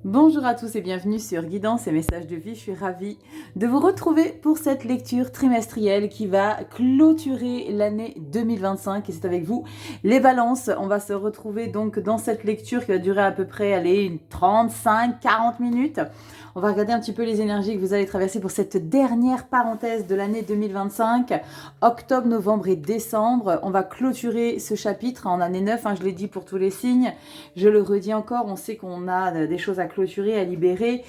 Bonjour à tous et bienvenue sur Guidance et Messages de Vie. Je suis ravie de vous retrouver pour cette lecture trimestrielle qui va clôturer l'année 2025 et c'est avec vous les balances. On va se retrouver donc dans cette lecture qui va durer à peu près 35-40 minutes. On va regarder un petit peu les énergies que vous allez traverser pour cette dernière parenthèse de l'année 2025, octobre, novembre et décembre. On va clôturer ce chapitre en année 9, je l'ai dit pour tous les signes. Je le redis encore, on sait qu'on a des choses à clôturer, à libérer.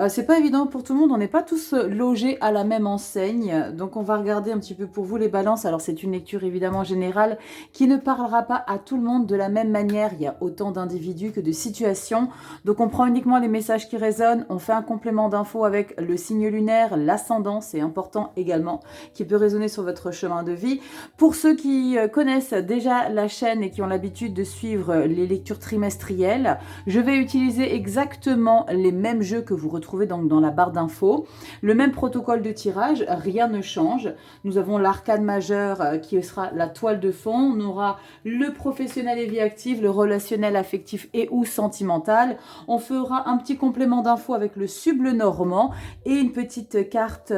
C'est pas évident pour tout le monde, on n'est pas tous logés à la même enseigne. Donc on va regarder un petit peu pour vous les balances. Alors c'est une lecture évidemment générale qui ne parlera pas à tout le monde de la même manière. Il y a autant d'individus que de situations. Donc on prend uniquement les messages qui résonnent. On fait un complément d'infos avec le signe lunaire, l'ascendant, c'est important également, qui peut résonner sur votre chemin de vie. Pour ceux qui connaissent déjà la chaîne et qui ont l'habitude de suivre les lectures trimestrielles, je vais utiliser exactement les mêmes jeux que vous retrouvez donc dans la barre d'infos. Le même protocole de tirage, rien ne change. Nous avons l'arcane majeur qui sera la toile de fond. On aura le professionnel et vie active, le relationnel affectif et ou sentimental. On fera un petit complément d'infos avec le sub-normand et une petite carte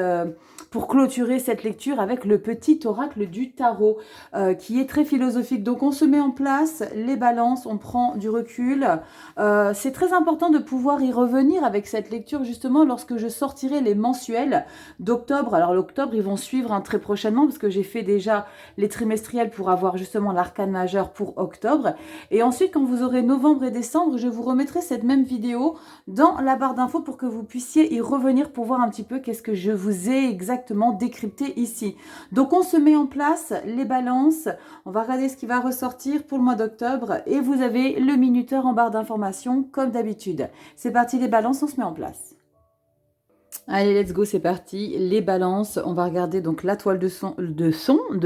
pour clôturer cette lecture avec le petit oracle du tarot qui est très philosophique. Donc on se met en place, les balances, on prend du recul. C'est très important de pouvoir y revenir avec cette lecture justement lorsque je sortirai les mensuels d'octobre. Alors l'octobre, ils vont suivre très prochainement parce que j'ai fait déjà les trimestriels pour avoir justement l'arcane majeur pour octobre. Et ensuite, quand vous aurez novembre et décembre, je vous remettrai cette même vidéo dans la barre d'infos pour que vous puissiez y revenir pour voir un petit peu qu'est-ce que je vous ai exactement décrypté ici. Donc on se met en place, les balances, on va regarder ce qui va ressortir pour le mois d'octobre et vous avez le minuteur en barre d'informations comme d'habitude. C'est parti les balances, on se met en place. Allez, let's go, c'est parti. Les balances, on va regarder donc la toile de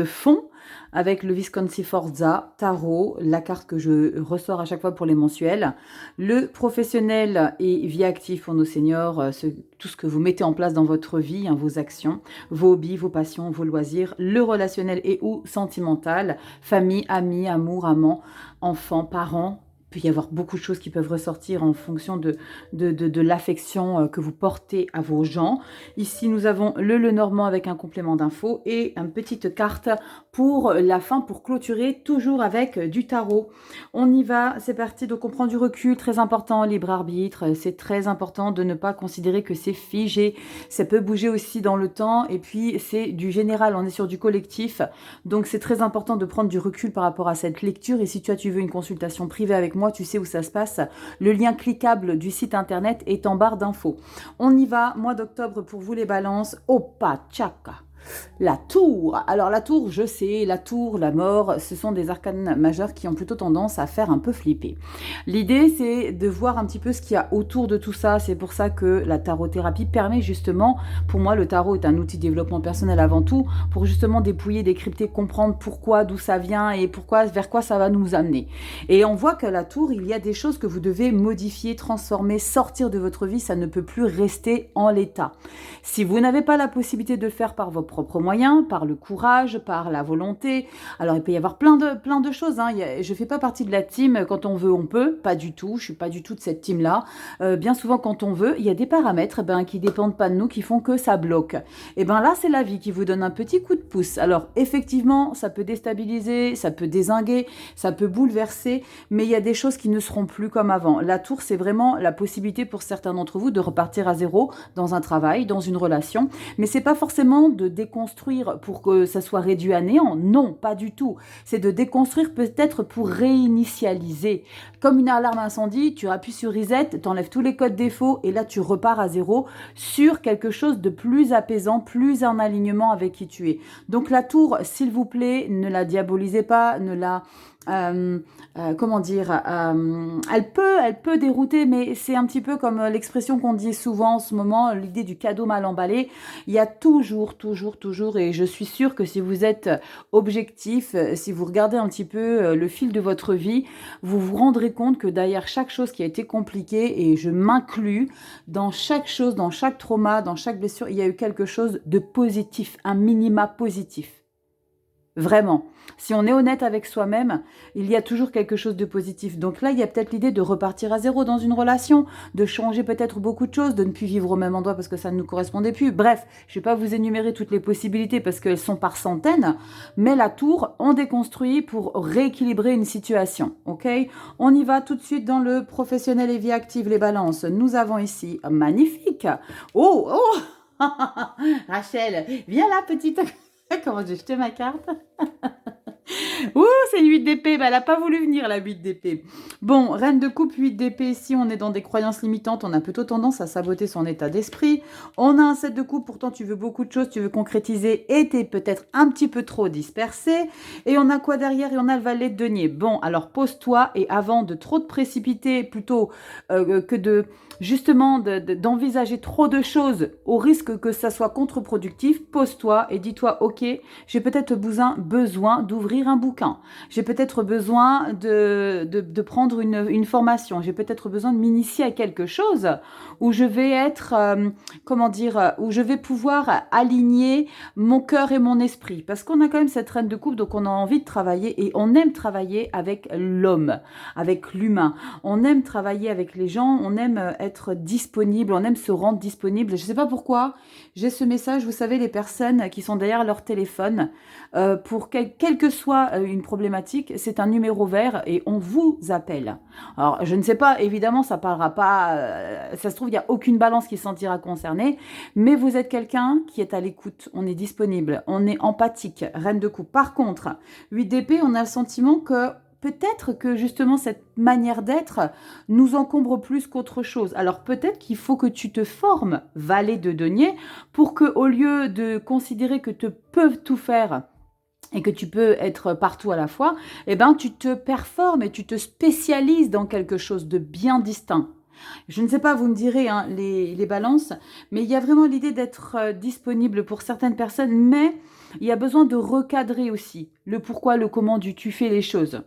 fond avec le Visconti Forza, tarot, la carte que je ressors à chaque fois pour les mensuels. Le professionnel et vie active pour nos seniors, tout ce que vous mettez en place dans votre vie, vos actions, vos hobbies, vos passions, vos loisirs. Le relationnel et ou sentimental, famille, amis, amour, amant, enfants, parents. Il peut y avoir beaucoup de choses qui peuvent ressortir en fonction de l'affection que vous portez à vos gens. Ici, nous avons le Lenormand avec un complément d'infos et une petite carte pour la fin, pour clôturer, toujours avec du tarot. On y va, c'est parti. Donc, on prend du recul, très important, libre arbitre. C'est très important de ne pas considérer que c'est figé. Ça peut bouger aussi dans le temps. Et puis, c'est du général, on est sur du collectif. Donc, c'est très important de prendre du recul par rapport à cette lecture. Et si tu veux une consultation privée avec moi, tu sais où ça se passe. Le lien cliquable du site internet est en barre d'infos. On y va, mois d'octobre pour vous les balances. Opa, tchaka. La tour. Alors la tour, je sais, la tour, la mort, ce sont des arcanes majeurs qui ont plutôt tendance à faire un peu flipper. L'idée, c'est de voir un petit peu ce qu'il y a autour de tout ça. C'est pour ça que la tarothérapie permet justement, pour moi, le tarot est un outil de développement personnel avant tout, pour justement dépouiller, décrypter, comprendre pourquoi, d'où ça vient et pourquoi, vers quoi ça va nous amener. Et on voit qu'à la tour, il y a des choses que vous devez modifier, transformer, sortir de votre vie. Ça ne peut plus rester en l'état. Si vous n'avez pas la possibilité de le faire par vos propres moyens, par le courage, par la volonté. Alors, il peut y avoir plein de choses. Je ne fais pas partie de la team quand on veut, on peut. Pas du tout. Je ne suis pas du tout de cette team-là. Bien souvent, quand on veut, il y a des paramètres qui ne dépendent pas de nous, qui font que ça bloque. Et bien là, c'est la vie qui vous donne un petit coup de pouce. Alors, effectivement, ça peut déstabiliser, ça peut dézinguer, ça peut bouleverser, mais il y a des choses qui ne seront plus comme avant. La tour, c'est vraiment la possibilité pour certains d'entre vous de repartir à zéro dans un travail, dans une relation. Mais c'est pas forcément de déconstruire pour que ça soit réduit à néant. Non, pas du tout. C'est de déconstruire peut-être pour réinitialiser. Comme une alarme incendie, tu appuies sur reset, tu enlèves tous les codes défauts et là tu repars à zéro sur quelque chose de plus apaisant, plus en alignement avec qui tu es. Donc la tour, s'il vous plaît, ne la diabolisez pas, ne la... comment dire, elle peut dérouter, mais c'est un petit peu comme l'expression qu'on dit souvent en ce moment, l'idée du cadeau mal emballé. Il y a toujours, et je suis sûre que si vous êtes objectif, si vous regardez un petit peu le fil de votre vie, vous vous rendrez compte que derrière chaque chose qui a été compliquée, et je m'inclus, dans chaque chose, dans chaque trauma, dans chaque blessure, il y a eu quelque chose de positif, un minima positif. Vraiment. Si on est honnête avec soi-même, il y a toujours quelque chose de positif. Donc là, il y a peut-être l'idée de repartir à zéro dans une relation, de changer peut-être beaucoup de choses, de ne plus vivre au même endroit parce que ça ne nous correspondait plus. Bref, je ne vais pas vous énumérer toutes les possibilités parce qu'elles sont par centaines, mais la tour, on déconstruit pour rééquilibrer une situation. Ok? On y va tout de suite dans le professionnel et vie active, les balances. Nous avons ici, magnifique. Oh, oh Rachel, viens là, petite. Comment j'ai jeté ma carte? Ouh, c'est une 8 d'épée. Bah, elle n'a pas voulu venir, la 8 d'épée. Bon, reine de coupe, 8 d'épée. Si on est dans des croyances limitantes, on a plutôt tendance à saboter son état d'esprit. On a un 7 de coupe, pourtant tu veux beaucoup de choses, tu veux concrétiser et t'es peut-être un petit peu trop dispersé. Et on a quoi derrière? Et on a le valet de denier. Bon, alors pose-toi et avant de trop te précipiter, plutôt que de justement d'envisager trop de choses au risque que ça soit contre-productif, pose-toi et dis-toi, ok, j'ai peut-être besoin d'ouvrir un bouquin, j'ai peut-être besoin de prendre une formation, j'ai peut-être besoin de m'initier à quelque chose où je vais être, où je vais pouvoir aligner mon cœur et mon esprit. Parce qu'on a quand même cette reine de coupe, donc on a envie de travailler et on aime travailler avec l'homme, avec l'humain. On aime travailler avec les gens, on aime être disponible, on aime se rendre disponible. Je ne sais pas pourquoi, j'ai ce message, vous savez, les personnes qui sont derrière leur téléphone, pour quelle que soit une problématique, c'est un numéro vert et on vous appelle. Alors, je ne sais pas, évidemment, ça parlera pas, ça se trouve, il n'y a aucune balance qui se sentira concernée, mais vous êtes quelqu'un qui est à l'écoute, on est disponible, on est empathique, reine de coupe. Par contre, 8 d'épée, on a le sentiment que peut-être que justement cette manière d'être nous encombre plus qu'autre chose. Alors peut-être qu'il faut que tu te formes, valet de denier, pour que au lieu de considérer que tu peux tout faire et que tu peux être partout à la fois, eh ben tu te performes et tu te spécialises dans quelque chose de bien distinct. Je ne sais pas, vous me direz, hein, les balances, mais il y a vraiment l'idée d'être disponible pour certaines personnes, mais il y a besoin de recadrer aussi le pourquoi, le comment tu fais les choses.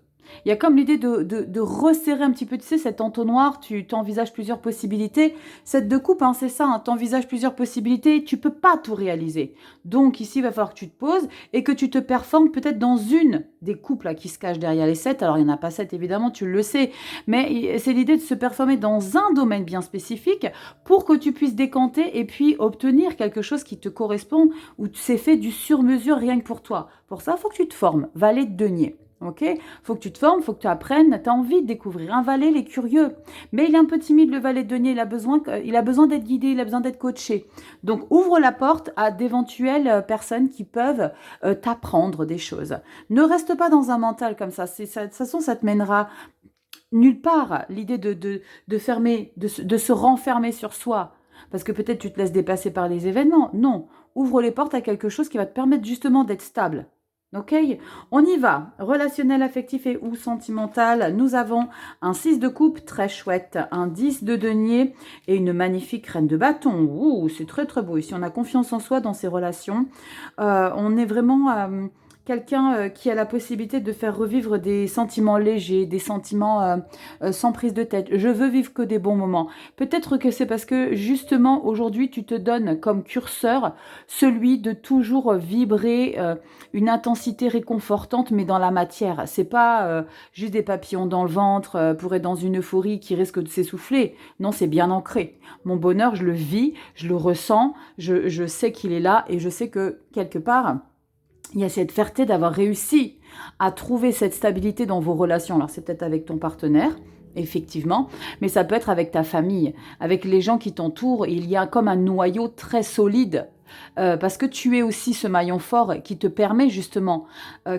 Il y a comme l'idée de resserrer un petit peu, tu sais, cet entonnoir, tu t'envisages plusieurs possibilités. Cette de coupe, hein, c'est ça, hein, t'envisages plusieurs possibilités, tu peux pas tout réaliser. Donc ici, il va falloir que tu te poses et que tu te performes peut-être dans une des coupes là, qui se cachent derrière les 7. Alors il n'y en a pas 7 évidemment, tu le sais, mais c'est l'idée de se performer dans un domaine bien spécifique pour que tu puisses décanter et puis obtenir quelque chose qui te correspond ou c'est fait du sur-mesure rien que pour toi. Pour ça, il faut que tu te formes, valet de denier. Ok, faut que tu te formes, faut que tu apprennes, tu as envie de découvrir. Un valet, il est curieux, mais il est un peu timide, le valet de denier, il a besoin d'être guidé, il a besoin d'être coaché. Donc ouvre la porte à d'éventuelles personnes qui peuvent t'apprendre des choses. Ne reste pas dans un mental comme ça, de toute façon ça te mènera nulle part. L'idée de fermer, de se renfermer sur soi, parce que peut-être tu te laisses dépasser par les événements. Non, ouvre les portes à quelque chose qui va te permettre justement d'être stable. Ok, on y va. Relationnel, affectif et ou sentimental. Nous avons un 6 de coupe, très chouette, un 10 de denier et une magnifique reine de bâton. Ouh, c'est très très beau. Ici, on a confiance en soi dans ses relations. On est vraiment quelqu'un qui a la possibilité de faire revivre des sentiments légers, des sentiments sans prise de tête. Je veux vivre que des bons moments. Peut-être que c'est parce que justement aujourd'hui tu te donnes comme curseur celui de toujours vibrer une intensité réconfortante mais dans la matière. C'est pas juste des papillons dans le ventre pour être dans une euphorie qui risque de s'essouffler. Non, c'est bien ancré. Mon bonheur, je le vis, je le ressens, je sais qu'il est là et je sais que quelque part il y a cette fierté d'avoir réussi à trouver cette stabilité dans vos relations. Alors, c'est peut-être avec ton partenaire, effectivement, mais ça peut être avec ta famille, avec les gens qui t'entourent. Il y a comme un noyau très solide. Parce que tu es aussi ce maillon fort qui te permet justement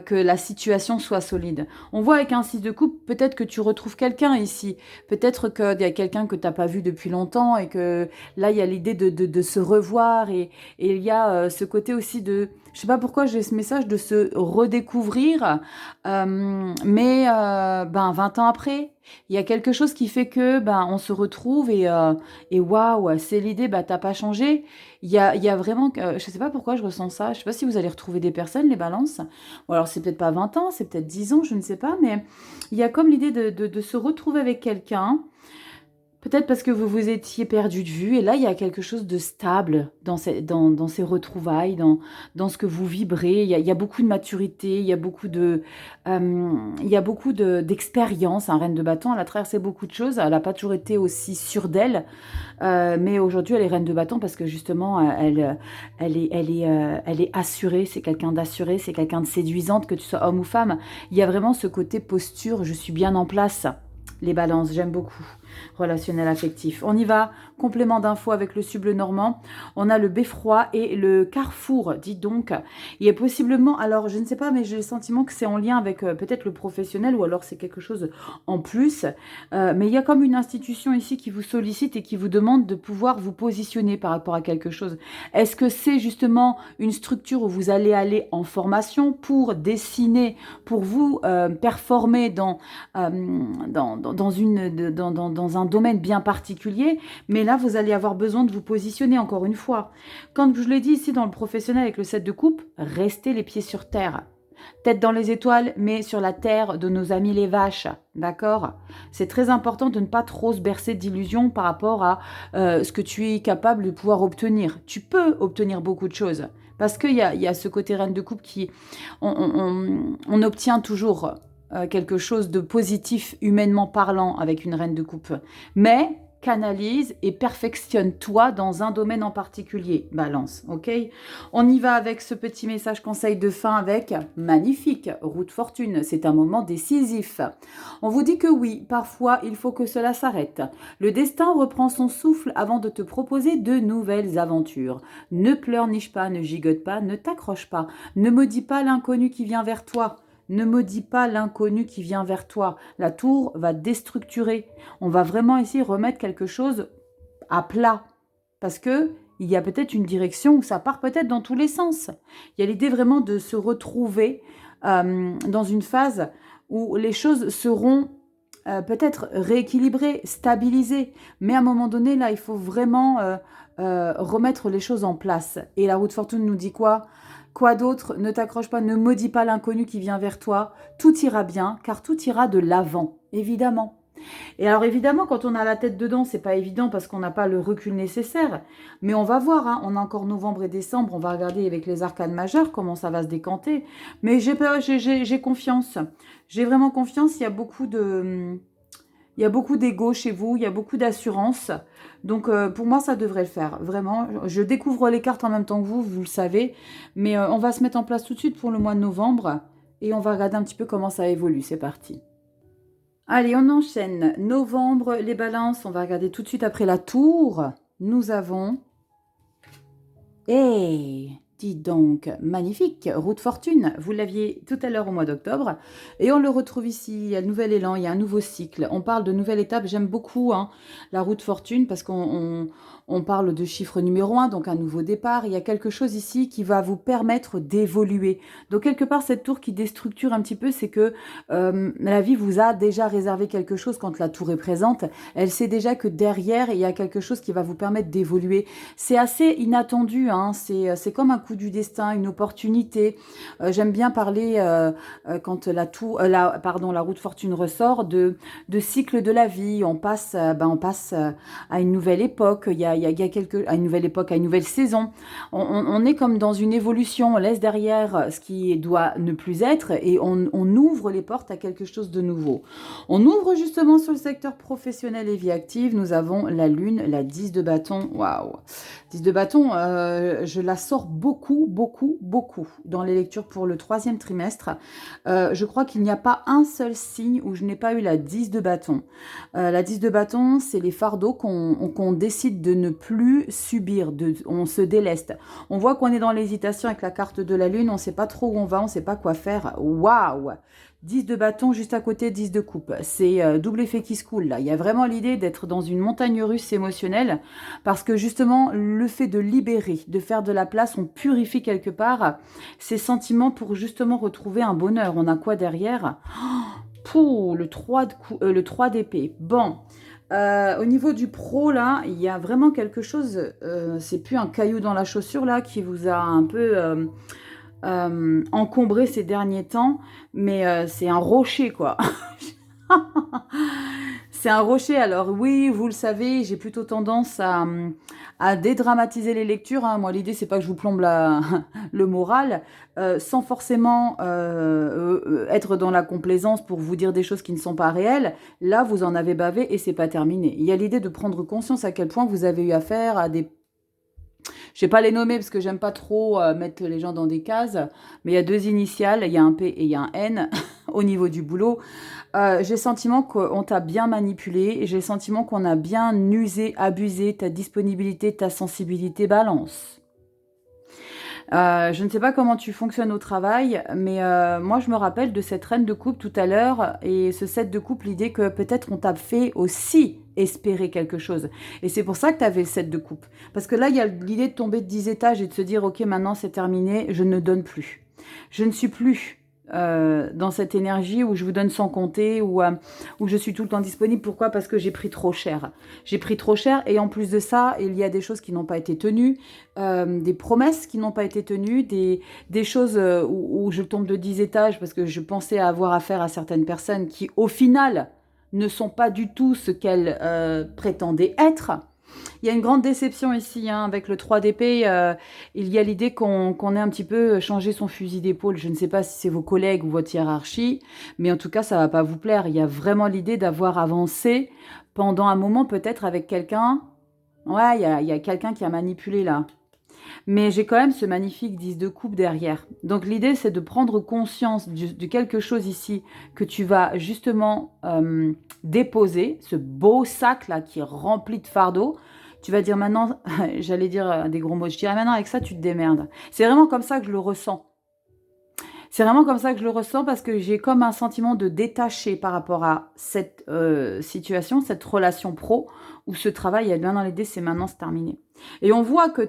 que la situation soit solide. On voit avec un 6 de coupe, peut-être que tu retrouves quelqu'un ici. Peut-être qu'il y a quelqu'un que tu n'as pas vu depuis longtemps et que là, il y a l'idée de se revoir et il y a ce côté aussi de... Je ne sais pas pourquoi j'ai ce message de se redécouvrir, mais 20 ans après, il y a quelque chose qui fait que on se retrouve et waouh, c'est l'idée, t'as pas changé. Il y a vraiment, je sais pas pourquoi je ressens ça. Je sais pas si vous allez retrouver des personnes, les balances. Ou alors c'est peut-être pas 20 ans, c'est peut-être 10 ans, je ne sais pas. Mais il y a comme l'idée de se retrouver avec quelqu'un Peut-être parce que vous vous étiez perdu de vue et là, il y a quelque chose de stable dans ces retrouvailles, dans ce que vous vibrez. Il y a beaucoup de maturité, il y a beaucoup d'expérience. Reine de bâton, elle a traversé beaucoup de choses. Elle n'a pas toujours été aussi sûre d'elle. Mais aujourd'hui, elle est reine de bâton parce que justement, elle est assurée. C'est quelqu'un d'assuré, c'est quelqu'un de séduisante, que tu sois homme ou femme. Il y a vraiment ce côté posture, je suis bien en place. Les balances, j'aime beaucoup. Relationnel affectif. On y va, complément d'infos avec le sub normand. On a le beffroi et le carrefour, dites donc. Il y a possiblement, alors je ne sais pas, mais j'ai le sentiment que c'est en lien avec peut-être le professionnel ou alors c'est quelque chose en plus. Mais il y a comme une institution ici qui vous sollicite et qui vous demande de pouvoir vous positionner par rapport à quelque chose. Est-ce que c'est justement une structure où vous allez aller en formation pour dessiner, pour vous performer dans un domaine bien particulier, mais là, vous allez avoir besoin de vous positionner encore une fois. Quand je l'ai dit ici dans le professionnel avec le 7 de coupe, restez les pieds sur terre. Tête dans les étoiles, mais sur la terre de nos amis les vaches, d'accord? C'est très important de ne pas trop se bercer d'illusions par rapport à ce que tu es capable de pouvoir obtenir. Tu peux obtenir beaucoup de choses, parce qu'il y a ce côté reine de coupe qui... On obtient toujours quelque chose de positif humainement parlant avec une reine de coupe. Mais canalise et perfectionne-toi dans un domaine en particulier. Balance, ok? On y va avec ce petit message conseil de fin avec magnifique, roue de fortune. C'est un moment décisif. On vous dit que oui, parfois il faut que cela s'arrête. Le destin reprend son souffle avant de te proposer de nouvelles aventures. Ne pleurniche pas, ne gigote pas, ne t'accroche pas. Ne maudis pas l'inconnu qui vient vers toi. Ne maudis pas l'inconnu qui vient vers toi. La tour va déstructurer. On va vraiment ici remettre quelque chose à plat. Parce que il y a peut-être une direction où ça part peut-être dans tous les sens. Il y a l'idée vraiment de se retrouver dans une phase où les choses seront peut-être rééquilibrées, stabilisées. Mais à un moment donné, là, il faut vraiment remettre les choses en place. Et la roue de fortune nous dit quoi ? Quoi d'autre? Ne t'accroche pas, ne maudis pas l'inconnu qui vient vers toi. Tout ira bien, car tout ira de l'avant, évidemment. Et alors évidemment, quand on a la tête dedans, c'est pas évident parce qu'on n'a pas le recul nécessaire. Mais on va voir, hein, on a encore novembre et décembre, on va regarder avec les arcanes majeures comment ça va se décanter. Mais j'ai confiance. J'ai vraiment confiance, il y a beaucoup de... Il y a beaucoup d'ego chez vous, il y a beaucoup d'assurance. Donc, pour moi, ça devrait le faire. Vraiment, je découvre les cartes en même temps que vous le savez. Mais on va se mettre en place tout de suite pour le mois de novembre. Et on va regarder un petit peu comment ça évolue. C'est parti. Allez, on enchaîne. Novembre, les balances. On va regarder tout de suite après la tour. Nous avons... Hey, dis donc, magnifique, roue de fortune. Vous l'aviez tout à l'heure au mois d'octobre. Et on le retrouve ici, il y a un nouvel élan, il y a un nouveau cycle. On parle de nouvelle étape. J'aime beaucoup la roue de fortune parce qu'on parle de chiffre numéro 1, donc un nouveau départ. Il y a quelque chose ici qui va vous permettre d'évoluer. Donc quelque part, cette tour qui déstructure un petit peu, c'est que la vie vous a déjà réservé quelque chose quand la tour est présente. Elle sait déjà que derrière, il y a quelque chose qui va vous permettre d'évoluer. C'est assez inattendu, hein. C'est comme un coup du destin, une opportunité. J'aime bien parler, quand la roue de fortune ressort, de cycle de la vie. On passe à une nouvelle époque. Il y a à une nouvelle époque, à une nouvelle saison. On est comme dans une évolution. On laisse derrière ce qui doit ne plus être et on ouvre les portes à quelque chose de nouveau. On ouvre justement sur le secteur professionnel et vie active. Nous avons la lune, la 10 de bâton. Waouh! 10 de bâton, je la sors beaucoup dans les lectures pour le 3e trimestre. Je crois qu'il n'y a pas un seul signe où je n'ai pas eu la 10 de bâton. La 10 de bâton, c'est les fardeaux qu'on décide de ne plus subir, on se déleste. On voit qu'on est dans l'hésitation avec la carte de la lune, on ne sait pas trop où on va, on ne sait pas quoi faire. Waouh! 10 de bâton juste à côté, 10 de coupe. C'est double effet qui se coule là. Il y a vraiment l'idée d'être dans une montagne russe émotionnelle parce que justement le fait de libérer, de faire de la place, on purifie quelque part ces sentiments pour justement retrouver un bonheur. On a quoi derrière? Pouh, le 3 d'épée. Bon, au niveau du pro là, il y a vraiment quelque chose, c'est plus un caillou dans la chaussure là qui vous a un peu... encombré ces derniers temps, mais c'est un rocher quoi. C'est un rocher. Alors oui, vous le savez, j'ai plutôt tendance à dédramatiser les lectures, hein. Moi, l'idée, c'est pas que je vous plombe le moral, sans forcément être dans la complaisance pour vous dire des choses qui ne sont pas réelles. Là, vous en avez bavé et c'est pas terminé. Il y a l'idée de prendre conscience à quel point vous avez eu affaire à des... Je vais pas les nommer parce que j'aime pas trop mettre les gens dans des cases, mais il y a deux initiales, il y a un P et il y a un N au niveau du boulot. J'ai le sentiment qu'on t'a bien manipulé et j'ai le sentiment qu'on a bien usé, abusé ta disponibilité, ta sensibilité, balance. Je ne sais pas comment tu fonctionnes au travail, mais moi je me rappelle de cette reine de coupe tout à l'heure et ce 7 de coupe, l'idée que peut-être on t'a fait aussi espérer quelque chose. Et c'est pour ça que tu avais le 7 de coupe. Parce que là, il y a l'idée de tomber de 10 étages et de se dire, ok, maintenant c'est terminé, je ne donne plus. Je ne suis plus dans cette énergie où je vous donne sans compter, où je suis tout le temps disponible. Pourquoi? Parce que j'ai pris trop cher. J'ai pris trop cher et en plus de ça, il y a des choses qui n'ont pas été tenues, des promesses qui n'ont pas été tenues, des choses où je tombe de 10 étages parce que je pensais avoir affaire à certaines personnes qui, au final, ne sont pas du tout ce qu'elles prétendaient être. Il y a une grande déception ici, hein, avec le 3 d'épée. Il y a l'idée qu'on ait un petit peu changé son fusil d'épaule. Je ne sais pas si c'est vos collègues ou votre hiérarchie, mais en tout cas, ça ne va pas vous plaire. Il y a vraiment l'idée d'avoir avancé pendant un moment, peut-être avec quelqu'un. Ouais, il y a quelqu'un qui a manipulé là. Mais j'ai quand même ce magnifique 10 de coupe derrière. Donc l'idée, c'est de prendre conscience de quelque chose ici que tu vas justement déposer, ce beau sac là qui est rempli de fardeaux. Tu vas dire maintenant, j'allais dire des gros mots, je dirais maintenant avec ça, tu te démerdes. C'est vraiment comme ça que je le ressens. C'est vraiment comme ça que je le ressens parce que j'ai comme un sentiment de détaché par rapport à cette situation, cette relation pro où ce travail est bien dans l'idée, c'est maintenant, c'est terminé. Et on voit que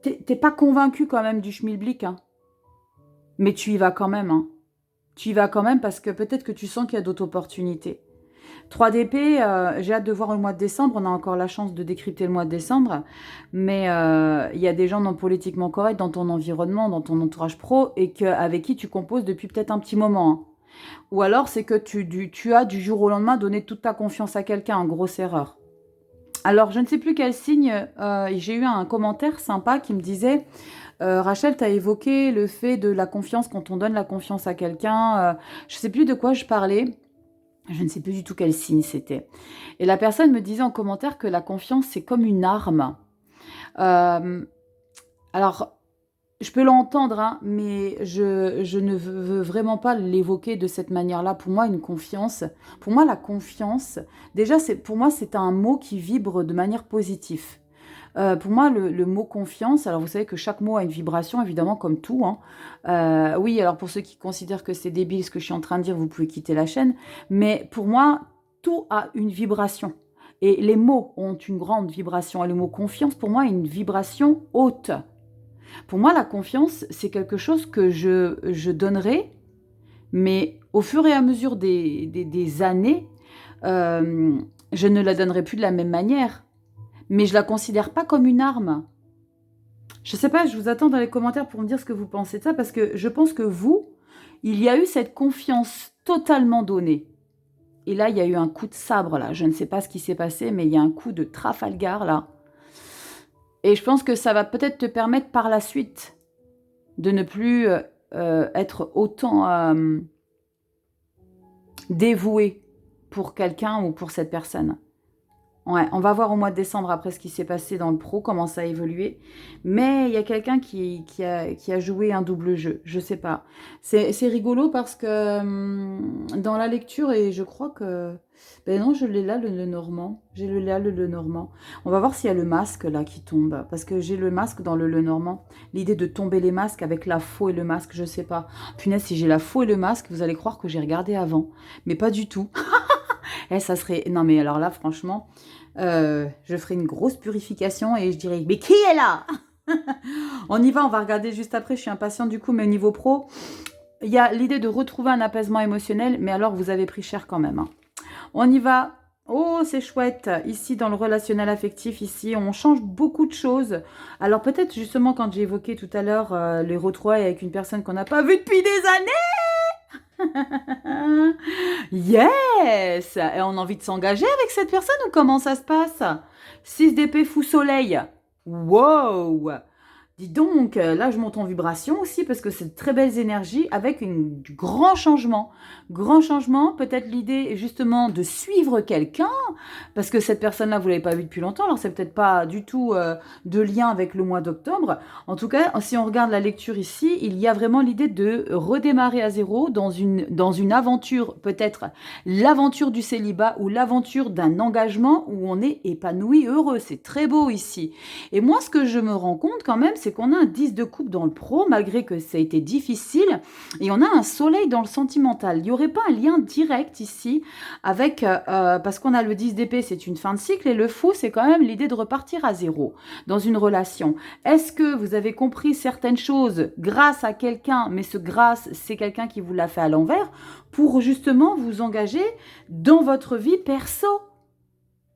t'es pas convaincu quand même du schmilblick, hein. Mais tu y vas quand même, hein. Tu y vas quand même parce que peut-être que tu sens qu'il y a d'autres opportunités. 3 d'épée, j'ai hâte de voir le mois de décembre. On a encore la chance de décrypter le mois de décembre. Mais il y a des gens non politiquement corrects dans ton environnement, dans ton entourage pro, et avec qui tu composes depuis peut-être un petit moment, hein. Ou alors, c'est que tu as du jour au lendemain donné toute ta confiance à quelqu'un, une grosse erreur. Alors, je ne sais plus quel signe, j'ai eu un commentaire sympa qui me disait Rachel, tu as évoqué le fait de la confiance, quand on donne la confiance à quelqu'un. Je ne sais plus de quoi je parlais. Je ne sais plus du tout quel signe c'était. Et la personne me disait en commentaire que la confiance, c'est comme une arme. Alors, je peux l'entendre, hein, mais je ne veux vraiment pas l'évoquer de cette manière-là. Pour moi, une confiance, pour moi, la confiance, déjà, pour moi, c'est un mot qui vibre de manière positive. Pour moi, le mot confiance, alors vous savez que chaque mot a une vibration, évidemment, comme tout, hein. Oui, alors pour ceux qui considèrent que c'est débile ce que je suis en train de dire, vous pouvez quitter la chaîne. Mais pour moi, tout a une vibration. Et les mots ont une grande vibration. Et le mot confiance, pour moi, a une vibration haute. Pour moi, la confiance, c'est quelque chose que je donnerai, mais au fur et à mesure des années, je ne la donnerai plus de la même manière. Mais je la considère pas comme une arme. Je sais pas, je vous attends dans les commentaires pour me dire ce que vous pensez de ça, parce que je pense que vous, il y a eu cette confiance totalement donnée. Et là, il y a eu un coup de sabre, là. Je ne sais pas ce qui s'est passé, mais il y a un coup de Trafalgar, là. Et je pense que ça va peut-être te permettre par la suite de ne plus être autant dévoué pour quelqu'un ou pour cette personne. Ouais, on va voir au mois de décembre après ce qui s'est passé dans le pro, comment ça a évolué. Mais il y a quelqu'un qui a joué un double jeu, je sais pas. C'est rigolo parce que dans la lecture, et je crois que... Ben non, je l'ai là, le Normand. J'ai là, le Normand. On va voir s'il y a le masque là qui tombe. Parce que j'ai le masque dans le Normand. L'idée de tomber les masques avec la faux et le masque, je sais pas. Punaise, si j'ai la faux et le masque, vous allez croire que j'ai regardé avant. Mais pas du tout. Eh, ça serait... Non, mais alors là, franchement, je ferai une grosse purification et je dirais, mais qui est là? On y va, on va regarder juste après. Je suis impatiente du coup, mais au niveau pro, il y a l'idée de retrouver un apaisement émotionnel, mais alors vous avez pris cher quand même, hein. On y va. Oh, c'est chouette. Ici, dans le relationnel affectif, ici, on change beaucoup de choses. Alors peut-être justement, quand j'ai évoqué tout à l'heure les retrouvailles avec une personne qu'on n'a pas vue depuis des années, Yes! Et on a envie de s'engager avec cette personne ou comment ça se passe? 6 d'épée fou soleil. Wow! Dis donc, là je monte en vibration aussi parce que c'est de très belles énergies avec du grand changement. Grand changement, peut-être l'idée justement de suivre quelqu'un parce que cette personne-là, vous ne l'avez pas vue depuis longtemps, alors c'est peut-être pas du tout de lien avec le mois d'octobre. En tout cas, si on regarde la lecture ici, il y a vraiment l'idée de redémarrer à zéro dans une aventure, peut-être l'aventure du célibat ou l'aventure d'un engagement où on est épanoui, heureux. C'est très beau ici. Et moi, ce que je me rends compte quand même, c'est qu'on a un 10 de coupe dans le pro, malgré que ça a été difficile, et on a un soleil dans le sentimental. Il n'y aurait pas un lien direct ici avec, parce qu'on a le 10 d'épée, c'est une fin de cycle, et le fou, c'est quand même l'idée de repartir à zéro dans une relation. Est-ce que vous avez compris certaines choses grâce à quelqu'un, mais ce grâce, c'est quelqu'un qui vous l'a fait à l'envers, pour justement vous engager dans votre vie perso?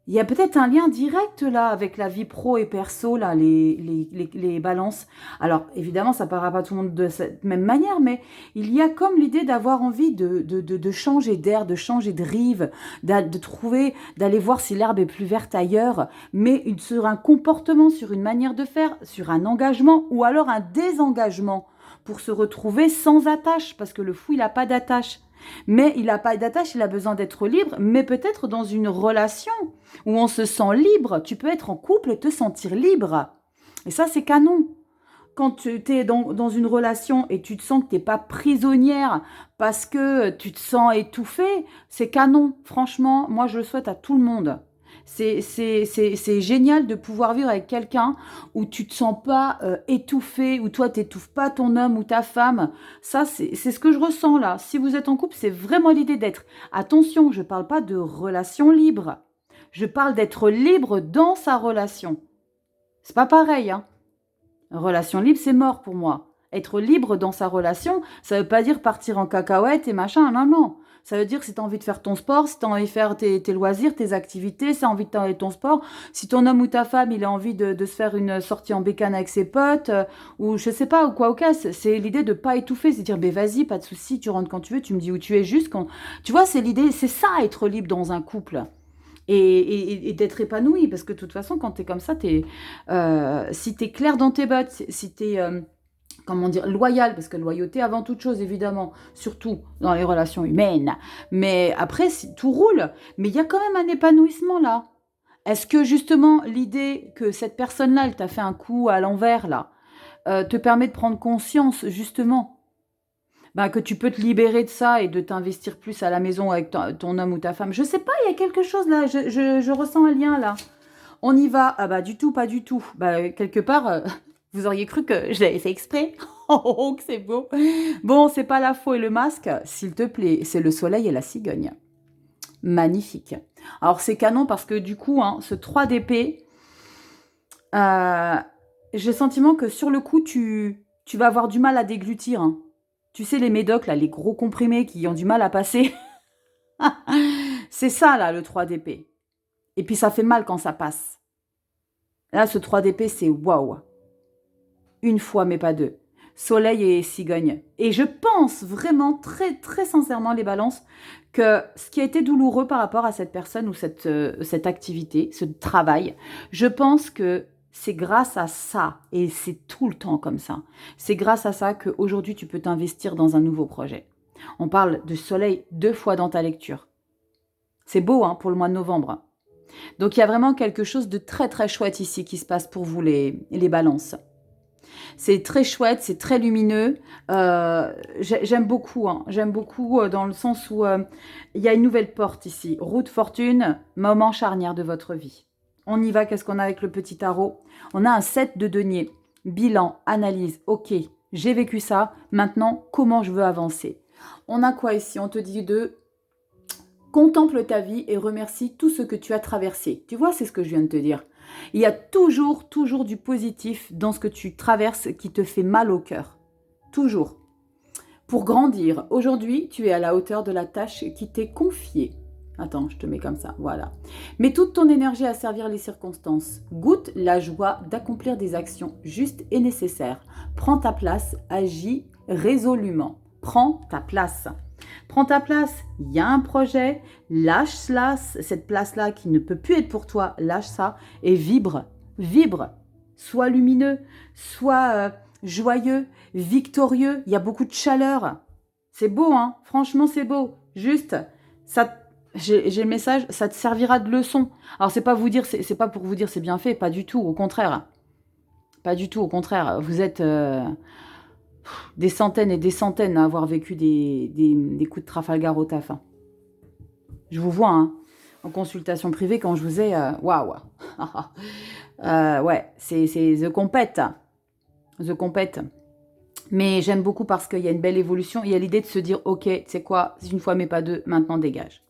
Il y a peut-être un lien direct là avec la vie pro et perso, là, les balances. Alors évidemment, ça ne parlera pas tout le monde de cette même manière, mais il y a comme l'idée d'avoir envie de changer d'air, de changer de rive, de trouver, d'aller voir si l'herbe est plus verte ailleurs, mais sur un comportement, sur une manière de faire, sur un engagement ou alors un désengagement pour se retrouver sans attache, parce que le fou, il n'a pas d'attache. Mais il n'a pas d'attache, il a besoin d'être libre, mais peut-être dans une relation où on se sent libre. Tu peux être en couple et te sentir libre. Et ça, c'est canon. Quand tu es dans une relation et tu te sens que tu n'es pas prisonnière parce que tu te sens étouffée, c'est canon. Franchement, moi, je le souhaite à tout le monde. C'est génial de pouvoir vivre avec quelqu'un où tu te sens pas étouffé, où toi t'étouffes pas ton homme ou ta femme. Ça, c'est ce que je ressens là. Si vous êtes en couple, c'est vraiment l'idée d'être. Attention, je parle pas de relation libre. Je parle d'être libre dans sa relation. C'est pas pareil, hein. Relation libre, c'est mort pour moi. Être libre dans sa relation, ça veut pas dire partir en cacahuète et machin, non, non. Ça veut dire que si tu as envie de faire ton sport, si tu as envie de faire tes loisirs, tes activités, si tu as envie de travailler ton sport, si ton homme ou ta femme, il a envie de se faire une sortie en bécane avec ses potes, ou je sais pas, ou quoi, ok, c'est l'idée de pas étouffer, c'est dire, ben vas-y, pas de souci, tu rentres quand tu veux, tu me dis où tu es juste quand... Tu vois, c'est l'idée, c'est ça, être libre dans un couple. Et d'être épanoui, parce que de toute façon, quand tu es comme ça, si tu es clair dans tes bottes, si tu es... comment dire, loyal, parce que loyauté avant toute chose, évidemment, surtout dans les relations humaines. Mais après, tout roule. Mais il y a quand même un épanouissement là. Est-ce que justement, l'idée que cette personne-là, elle t'a fait un coup à l'envers là, te permet de prendre conscience, justement, que tu peux te libérer de ça et de t'investir plus à la maison avec ton homme ou ta femme? Je sais pas, il y a quelque chose là, je ressens un lien là. On y va. Ah bah du tout, pas du tout. Quelque part, vous auriez cru que je l'avais fait exprès. Oh, que c'est beau. Bon, c'est pas la faux et le masque, s'il te plaît. C'est le soleil et la cigogne. Magnifique. Alors c'est canon parce que du coup, hein, ce 3 d'épée, j'ai le sentiment que sur le coup, tu vas avoir du mal à déglutir. Hein. Tu sais, les médocs, là, les gros comprimés qui ont du mal à passer. C'est ça, là, le 3 d'épée. Et puis ça fait mal quand ça passe. Là, ce 3 d'épée, c'est waouh. Une fois, mais pas deux. Soleil et cigogne. Et je pense vraiment, très, très sincèrement, les balances, que ce qui a été douloureux par rapport à cette personne ou cette activité, ce travail, je pense que c'est grâce à ça, et c'est tout le temps comme ça, c'est grâce à ça qu'aujourd'hui, tu peux t'investir dans un nouveau projet. On parle de soleil 2 fois dans ta lecture. C'est beau, hein, pour le mois de novembre. Donc, il y a vraiment quelque chose de très, très chouette ici qui se passe pour vous, les balances. C'est très chouette, c'est très lumineux. J'aime beaucoup, hein. J'aime beaucoup dans le sens où il y a une nouvelle porte ici. Route fortune, moment charnière de votre vie. On y va, qu'est-ce qu'on a avec le petit tarot? On a un 7 de denier. Bilan, analyse, ok, j'ai vécu ça. Maintenant, comment je veux avancer? On a quoi ici? On te dit de... Contemple ta vie et remercie tout ce que tu as traversé. Tu vois, c'est ce que je viens de te dire. Il y a toujours du positif dans ce que tu traverses qui te fait mal au cœur. Toujours. Pour grandir, aujourd'hui, tu es à la hauteur de la tâche qui t'est confiée. Attends, je te mets comme ça, voilà. Mets toute ton énergie à servir les circonstances. Goûte la joie d'accomplir des actions justes et nécessaires. Prends ta place, agis résolument. Prends ta place. Prends ta place, il y a un projet, lâche cela, cette place-là qui ne peut plus être pour toi, lâche ça et vibre, vibre. Sois lumineux, sois joyeux, victorieux, il y a beaucoup de chaleur. C'est beau, hein? Franchement, c'est beau. Juste, ça, j'ai le message, ça te servira de leçon. Alors, c'est pas pour vous dire c'est bien fait, pas du tout, au contraire. Pas du tout, au contraire. Vous êtes des centaines et des centaines à avoir vécu des coups de Trafalgar au taf. Hein. Je vous vois, hein, en consultation privée, quand je vous ai... Waouh. Ouais, c'est The Compète. The Compète. Mais j'aime beaucoup parce qu'il y a une belle évolution. Il y a l'idée de se dire, ok, tu sais quoi, une fois mais pas deux, maintenant dégage.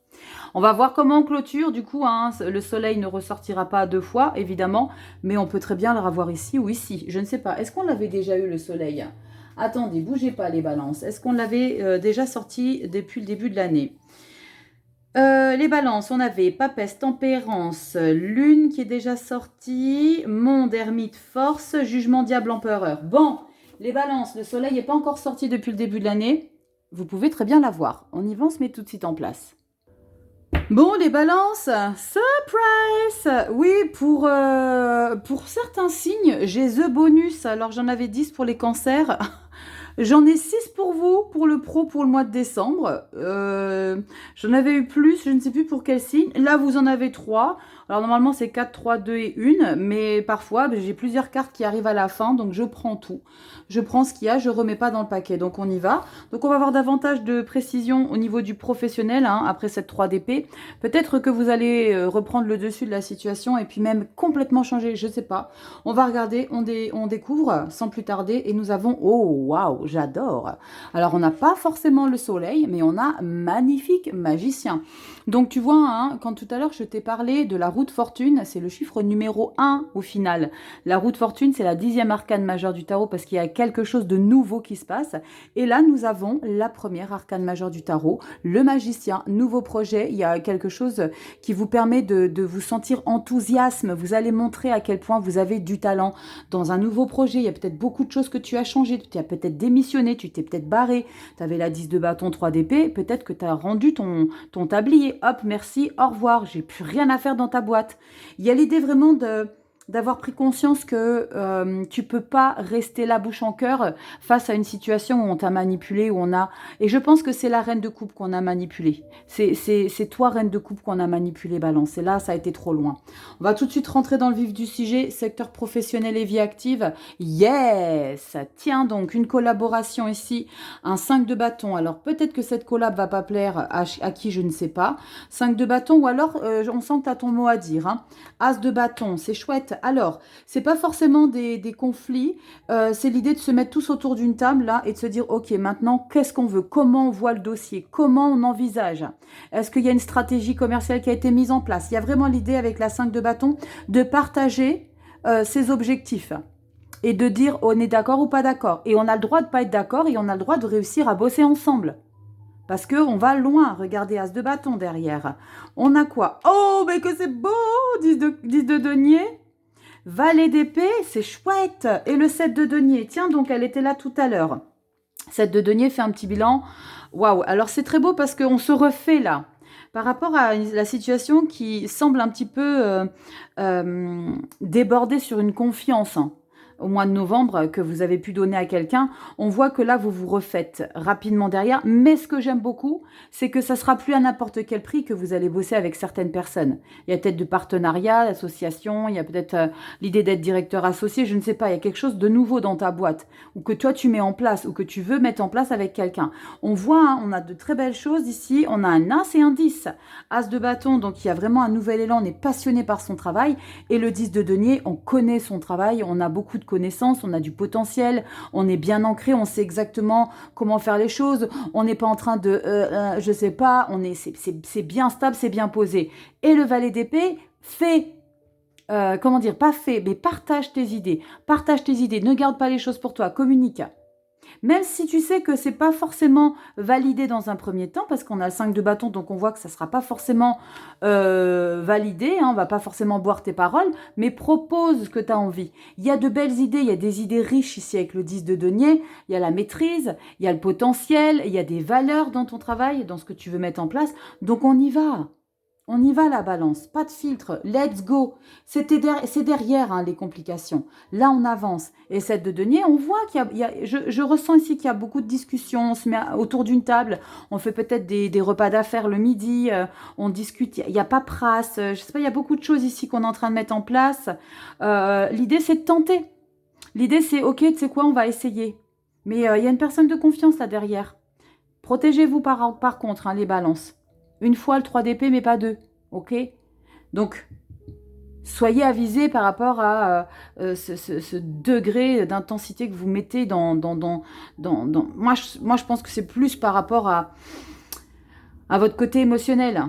On va voir comment on clôture. Du coup, hein, le soleil ne ressortira pas deux fois, évidemment. Mais on peut très bien le revoir ici ou ici. Je ne sais pas. Est-ce qu'on l'avait déjà eu, le soleil? Attendez, bougez pas les balances. Est-ce qu'on l'avait déjà sorti depuis le début de l'année? Les balances, on avait Papesse, Tempérance, Lune qui est déjà sortie, Monde, Ermite, Force, Jugement, Diable, Empereur. Bon, les balances, le soleil n'est pas encore sorti depuis le début de l'année. Vous pouvez très bien l'avoir. On y va, on se met tout de suite en place. Bon, les balances, surprise! Oui, pour certains signes, j'ai The Bonus. Alors, j'en avais 10 pour les cancers. J'en ai 6 pour vous, pour le pro, pour le mois de décembre. J'en avais eu plus, je ne sais plus pour quel signe. Là, vous en avez 3. Alors, normalement, c'est 4, 3, 2 et 1. Mais parfois, j'ai plusieurs cartes qui arrivent à la fin. Donc, je prends tout. Je prends ce qu'il y a, je ne remets pas dans le paquet. Donc, on y va. Donc, on va avoir davantage de précision au niveau du professionnel, hein, après cette 3 d'épée. Peut-être que vous allez reprendre le dessus de la situation et puis même complètement changer, je ne sais pas. On va regarder, on découvre sans plus tarder. Et nous avons... Oh, waouh, j'adore. Alors, on n'a pas forcément le soleil, mais on a magnifique magicien. Donc, tu vois, hein, quand tout à l'heure, je t'ai parlé de la roue de fortune, c'est le chiffre numéro 1 au final. La roue de fortune, c'est la 10e arcane majeure du tarot parce qu'il y a quelque chose de nouveau qui se passe. Et là, nous avons la première arcane majeure du tarot, le magicien, nouveau projet. Il y a quelque chose qui vous permet de vous sentir enthousiasme. Vous allez montrer à quel point vous avez du talent dans un nouveau projet. Il y a peut-être beaucoup de choses que tu as changé. Tu as peut-être démissionné, tu t'es peut-être barré. Tu avais la 10 de bâton, 3 d'épée. Peut-être que tu as rendu ton tablier. Hop, merci, au revoir. J'ai plus rien à faire dans ta boîte. Il y a l'idée vraiment d'avoir pris conscience que tu peux pas rester la bouche en cœur face à une situation où on t'a manipulé, où on a... Et je pense que c'est la reine de coupe qu'on a manipulée. C'est toi, reine de coupe, qu'on a manipulé, balance. Et là, ça a été trop loin. On va tout de suite rentrer dans le vif du sujet. Secteur professionnel et vie active. Yes! Tiens donc, une collaboration ici. Un 5 de bâton. Alors, peut-être que cette collab va pas plaire à qui, je ne sais pas. 5 de bâton, ou alors, on sent que tu as ton mot à dire. Hein. As de bâton, c'est chouette. Alors, c'est pas forcément des conflits, c'est l'idée de se mettre tous autour d'une table là et de se dire, ok, maintenant, qu'est-ce qu'on veut? Comment on voit le dossier? Comment on envisage? Est-ce qu'il y a une stratégie commerciale qui a été mise en place? Il y a vraiment l'idée avec la 5 de bâton de partager ses objectifs et de dire, on est d'accord ou pas d'accord. Et on a le droit de pas être d'accord et on a le droit de réussir à bosser ensemble. Parce qu'on va loin. Regardez, as de bâton derrière. On a quoi? Oh, mais que c'est beau! 10 de denier. Valet d'épée, c'est chouette. Et le 7 de denier. Tiens, donc elle était là tout à l'heure. 7 de denier fait un petit bilan. Waouh, alors c'est très beau parce qu'on se refait là. Par rapport à la situation qui semble un petit peu déborder sur une confiance, hein, au mois de novembre que vous avez pu donner à quelqu'un, on voit que là, vous vous refaites rapidement derrière. Mais ce que j'aime beaucoup, c'est que ça sera plus à n'importe quel prix que vous allez bosser avec certaines personnes. Il y a peut-être du partenariat, d'association, il y a peut-être l'idée d'être directeur associé, je ne sais pas, il y a quelque chose de nouveau dans ta boîte, ou que toi tu mets en place, ou que tu veux mettre en place avec quelqu'un. On voit, hein, on a de très belles choses ici, on a un As et un 10. As de bâton, donc il y a vraiment un nouvel élan, on est passionné par son travail, et le 10 de denier, on connaît son travail, on a beaucoup de connaissances, on a du potentiel, on est bien ancré, on sait exactement comment faire les choses, on n'est pas en train de, je sais pas, c'est bien stable, c'est bien posé. Et le valet d'épée fait, comment dire, pas fait, mais partage tes idées, ne garde pas les choses pour toi, communique. Même si tu sais que c'est pas forcément validé dans un premier temps, parce qu'on a le 5 de bâton, donc on voit que ça sera pas forcément validé, hein, on va pas forcément boire tes paroles, mais propose ce que tu as envie. Il y a de belles idées, il y a des idées riches ici avec le 10 de denier, il y a la maîtrise, il y a le potentiel, il y a des valeurs dans ton travail, dans ce que tu veux mettre en place, donc on y va. On y va la balance, pas de filtre, let's go. C'est derrière hein, les complications. Là, on avance. Et cette de denier, on voit je ressens ici qu'il y a beaucoup de discussions. On se met autour d'une table, on fait peut-être des repas d'affaires le midi, on discute, il y a paperasse, je sais pas, il y a beaucoup de choses ici qu'on est en train de mettre en place. L'idée, c'est de tenter. L'idée, c'est, ok, tu sais quoi, on va essayer. Mais il y a une personne de confiance là derrière. Protégez-vous par contre, hein, les balances. Une fois le 3 d'épée, mais pas deux. Ok? Donc, soyez avisés par rapport à ce degré d'intensité que vous mettez dans... Moi, je pense que c'est plus par rapport à votre côté émotionnel.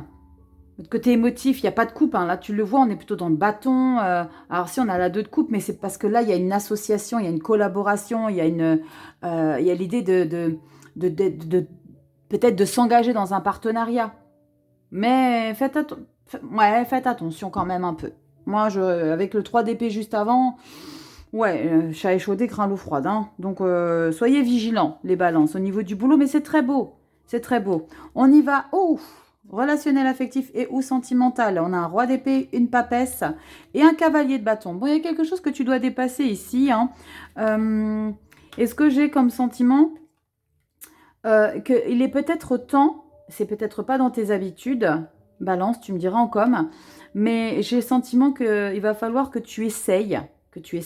Votre côté émotif, il n'y a pas de coupe. Hein. Là, tu le vois, on est plutôt dans le bâton. Alors, si, on a la 2 de coupe, mais c'est parce que là, il y a une association, il y a une collaboration, il y a l'idée de peut-être de s'engager dans un partenariat. Mais faites attention quand même un peu. Moi, avec le 3 d'épée juste avant, ouais, chat échaudé craint l'eau froide. Hein. Donc, soyez vigilants, les balances, au niveau du boulot. Mais c'est très beau. C'est très beau. On y va. Oh, relationnel, affectif et ou sentimental. On a un roi d'épée, une papesse et un cavalier de bâton. Bon, il y a quelque chose que tu dois dépasser ici. Hein. Est-ce que j'ai comme sentiment qu'il est peut-être temps... C'est peut-être pas dans tes habitudes, balance, tu me diras en com, mais j'ai le sentiment qu'il va falloir que tu essayes, que tu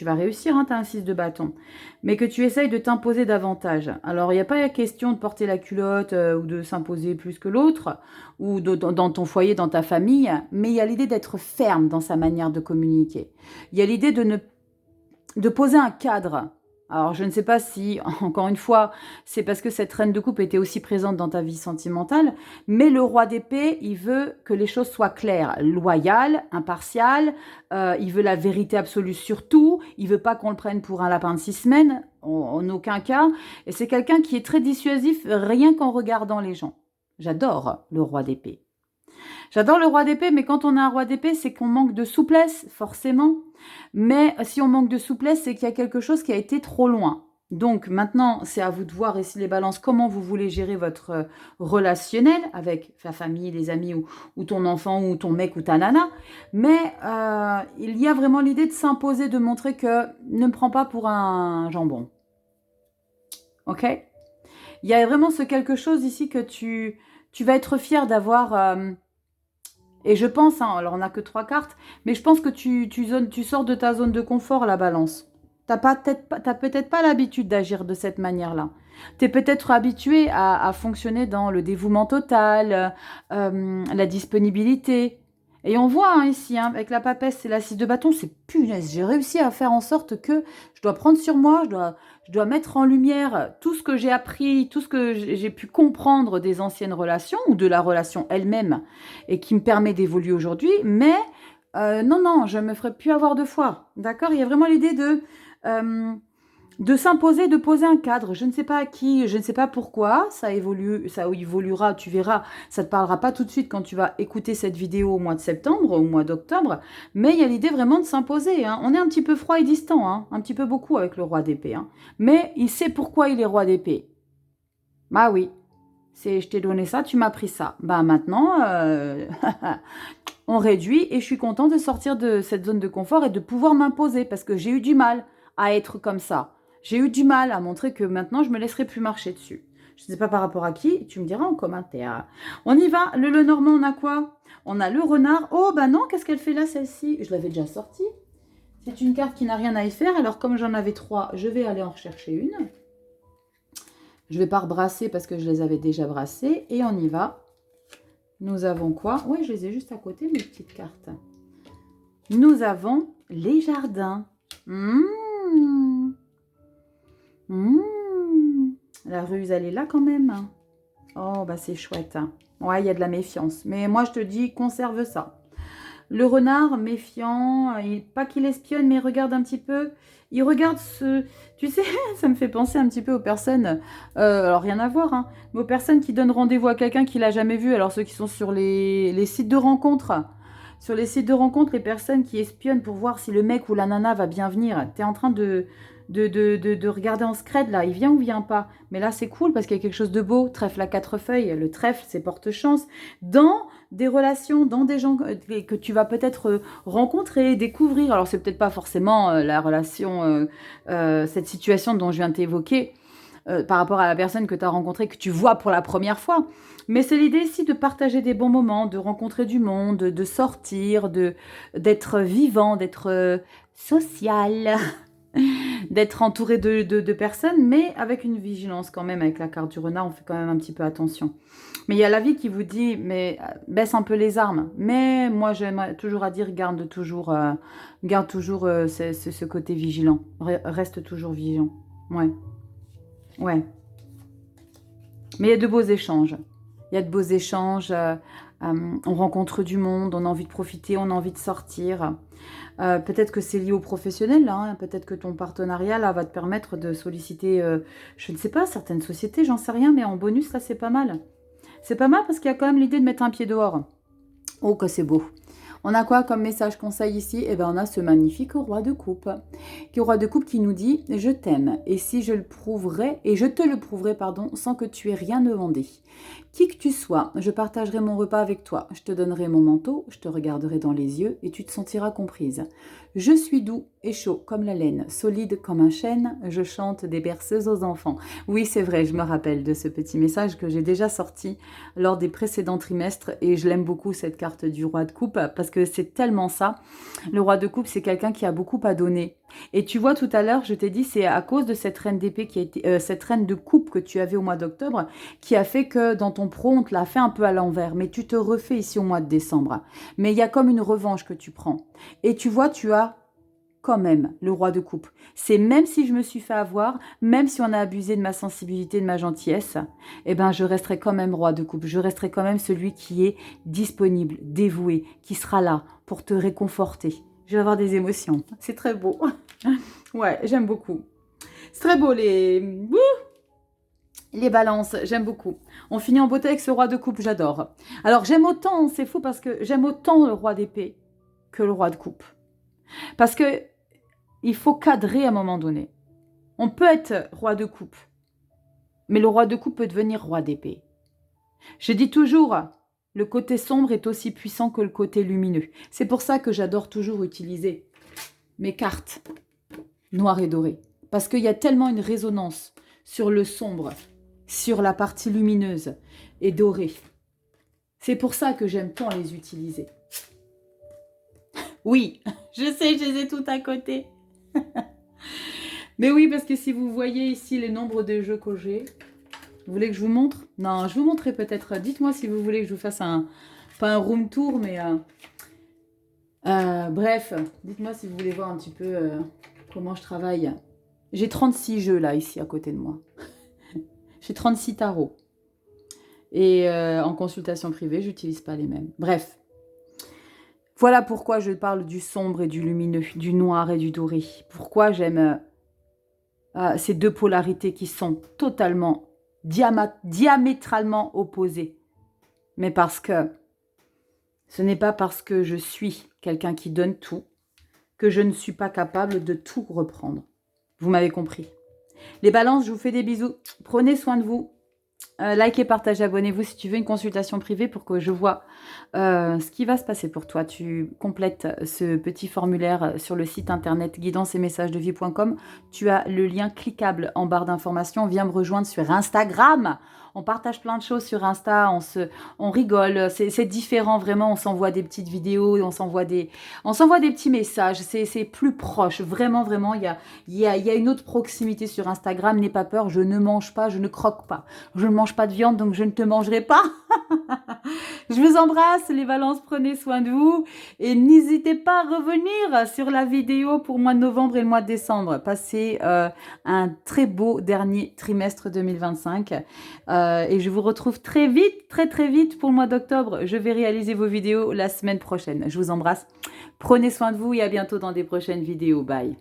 vas réussir, hein, tu as un 6 de bâton, mais que tu essayes de t'imposer davantage. Alors, il n'y a pas la question de porter la culotte ou de s'imposer plus que l'autre, ou dans ton foyer, dans ta famille, mais il y a l'idée d'être ferme dans sa manière de communiquer. Il y a l'idée de poser un cadre. Alors, je ne sais pas si, encore une fois, c'est parce que cette reine de coupe était aussi présente dans ta vie sentimentale, mais le roi d'épée, il veut que les choses soient claires, loyales, impartiales, il veut la vérité absolue sur tout, il veut pas qu'on le prenne pour un lapin de 6 semaines, en aucun cas, et c'est quelqu'un qui est très dissuasif rien qu'en regardant les gens. J'adore le roi d'épée. J'adore le roi d'épée, mais quand on a un roi d'épée, c'est qu'on manque de souplesse, forcément. Mais si on manque de souplesse, c'est qu'il y a quelque chose qui a été trop loin. Donc maintenant, c'est à vous de voir ici les balances, comment vous voulez gérer votre relationnel avec ta famille, les amis ou ton enfant ou ton mec ou ta nana. Mais il y a vraiment l'idée de s'imposer, de montrer que ne me prends pas pour un jambon. Ok? Il y a vraiment ce quelque chose ici que tu vas être fier d'avoir... Et je pense, hein, alors on n'a que 3 cartes, mais je pense que tu sors de ta zone de confort, la balance. T'as peut-être pas l'habitude d'agir de cette manière-là. Tu es peut-être habitué à fonctionner dans le dévouement total, la disponibilité. Et on voit hein, ici, hein, avec la papesse et la 6 de bâton, c'est punaise. J'ai réussi à faire en sorte que je dois prendre sur moi, je dois mettre en lumière tout ce que j'ai appris, tout ce que j'ai pu comprendre des anciennes relations ou de la relation elle-même et qui me permet d'évoluer aujourd'hui. Mais non, je ne me ferai plus avoir 2 fois. D'accord? Il y a vraiment l'idée de s'imposer, de poser un cadre. Je ne sais pas à qui, je ne sais pas pourquoi, ça évoluera, tu verras, ça ne te parlera pas tout de suite quand tu vas écouter cette vidéo au mois de septembre, au mois d'octobre, mais il y a l'idée vraiment de s'imposer. Hein. On est un petit peu froid et distant, hein, un petit peu beaucoup avec le roi d'épée, hein. Mais il sait pourquoi il est roi d'épée. Bah oui, je t'ai donné ça, tu m'as pris ça. Bah maintenant, on réduit et je suis contente de sortir de cette zone de confort et de pouvoir m'imposer parce que j'ai eu du mal à être comme ça. J'ai eu du mal à montrer que maintenant, je ne me laisserai plus marcher dessus. Je ne sais pas par rapport à qui, tu me diras en commentaire. On y va, le Lenormand, on a quoi? On a le renard. Oh, bah non, qu'est-ce qu'elle fait là, celle-ci? Je l'avais déjà sortie. C'est une carte qui n'a rien à y faire. Alors, comme j'en avais 3, je vais aller en rechercher une. Je ne vais pas rebrasser parce que je les avais déjà brassées. Et on y va. Nous avons quoi? Oui, je les ai juste à côté, mes petites cartes. Nous avons les jardins. La ruse, elle est là quand même. Oh, bah c'est chouette. Hein. Ouais, il y a de la méfiance. Mais moi, je te dis, conserve ça. Le renard, méfiant, pas qu'il espionne, mais il regarde un petit peu. Il regarde ce... Tu sais, ça me fait penser un petit peu aux personnes, alors rien à voir, hein, mais aux personnes qui donnent rendez-vous à quelqu'un qu'il n'a jamais vu. Alors ceux qui sont sur les sites de rencontres. Sur les sites de rencontres, les personnes qui espionnent pour voir si le mec ou la nana va bien venir. Tu es en train de regarder en scred, là. Il vient ou vient pas. Mais là, c'est cool parce qu'il y a quelque chose de beau. Trèfle à 4 feuilles. Le trèfle, c'est porte-chance. Dans des relations, dans des gens que tu vas peut-être rencontrer, découvrir. Alors, c'est peut-être pas forcément la relation, cette situation dont je viens de t'évoquer par rapport à la personne que tu as rencontrée, que tu vois pour la première fois. Mais c'est l'idée ici de partager des bons moments, de rencontrer du monde, de sortir, d'être vivant, d'être social, d'être entouré de personnes, mais avec une vigilance quand même. Avec la carte du renard, on fait quand même un petit peu attention. Mais il y a la vie qui vous dit, mais baisse un peu les armes. Mais moi, j'aime toujours à dire, garde toujours ce côté vigilant. Reste toujours vigilant. Ouais. Ouais. Mais il y a de beaux échanges. Il y a de beaux échanges. On rencontre du monde, on a envie de profiter, on a envie de sortir. Peut-être que c'est lié au professionnel, là, hein. Peut-être que ton partenariat là, va te permettre de solliciter, je ne sais pas, certaines sociétés, j'en sais rien, mais en bonus, ça c'est pas mal. C'est pas mal parce qu'il y a quand même l'idée de mettre un pied dehors. Oh, que c'est beau. On a quoi comme message conseil ici? Eh bien, on a ce magnifique roi de coupe. Roi de coupe qui nous dit « Je t'aime, et si je le prouverai, et je te le prouverai, pardon, sans que tu aies rien demandé. Qui que tu sois, je partagerai mon repas avec toi. Je te donnerai mon manteau, je te regarderai dans les yeux, et tu te sentiras comprise. Je suis doux et chaud comme la laine, solide comme un chêne, je chante des berceuses aux enfants. » Oui, c'est vrai, je me rappelle de ce petit message que j'ai déjà sorti lors des précédents trimestres, et je l'aime beaucoup cette carte du roi de coupe, parce que c'est tellement ça. Le roi de coupe, c'est quelqu'un qui a beaucoup à donner. Et tu vois, tout à l'heure, je t'ai dit, c'est à cause de cette reine d'épée qui a été, cette reine de coupe que tu avais au mois d'octobre, qui a fait que dans ton pro, on te l'a fait un peu à l'envers. Mais tu te refais ici au mois de décembre. Mais il y a comme une revanche que tu prends. Et tu vois, tu as quand même le roi de coupe. C'est même si je me suis fait avoir, même si on a abusé de ma sensibilité, de ma gentillesse, eh ben je resterai quand même roi de coupe. Je resterai quand même celui qui est disponible, dévoué, qui sera là pour te réconforter. Je vais avoir des émotions. C'est très beau. Ouais, j'aime beaucoup. C'est très beau les balances, j'aime beaucoup. On finit en beauté avec ce roi de coupe, j'adore. Alors j'aime autant, c'est fou parce que j'aime autant le roi d'épée que le roi de coupe. Parce que il faut cadrer à un moment donné. On peut être roi de coupe, mais le roi de coupe peut devenir roi d'épée. Je dis toujours, le côté sombre est aussi puissant que le côté lumineux. C'est pour ça que j'adore toujours utiliser mes cartes noires et dorées. Parce qu'il y a tellement une résonance sur le sombre, sur la partie lumineuse et dorée. C'est pour ça que j'aime tant les utiliser. Oui, je sais, je les ai toutes à côté. Mais oui, parce que si vous voyez ici les nombres de jeux que j'ai, vous voulez que je vous montre? Non, je vous montrerai peut-être. Dites-moi si vous voulez que je vous fasse pas un room tour, mais bref, dites-moi si vous voulez voir un petit peu comment je travaille. J'ai 36 jeux là, ici, à côté de moi. J'ai 36 tarots. Et en consultation privée, j'utilise pas les mêmes. Bref. Voilà pourquoi je parle du sombre et du lumineux, du noir et du doré. Pourquoi j'aime ces deux polarités qui sont totalement, diamétralement opposées. Mais parce que ce n'est pas parce que je suis quelqu'un qui donne tout que je ne suis pas capable de tout reprendre. Vous m'avez compris. Les balances, je vous fais des bisous. Prenez soin de vous. Likez, partagez, abonnez-vous si tu veux une consultation privée pour que je vois ce qui va se passer pour toi. Tu complètes ce petit formulaire sur le site internet guidanceetmessagesdevie.com. Tu as le lien cliquable en barre d'informations. Viens me rejoindre sur Instagram. On partage plein de choses sur Insta, on rigole, c'est différent vraiment, on s'envoie des petites vidéos, on s'envoie des petits messages, c'est plus proche, vraiment, vraiment, il y a une autre proximité sur Instagram, n'aie pas peur, je ne mange pas, je ne croque pas, je ne mange pas de viande, donc je ne te mangerai pas. Je vous embrasse, les balances, prenez soin de vous, et n'hésitez pas à revenir sur la vidéo pour le mois de novembre et le mois de décembre. Passez un très beau dernier trimestre 2025. Et je vous retrouve très vite, très vite pour le mois d'octobre. Je vais réaliser vos vidéos la semaine prochaine. Je vous embrasse. Prenez soin de vous et à bientôt dans des prochaines vidéos. Bye.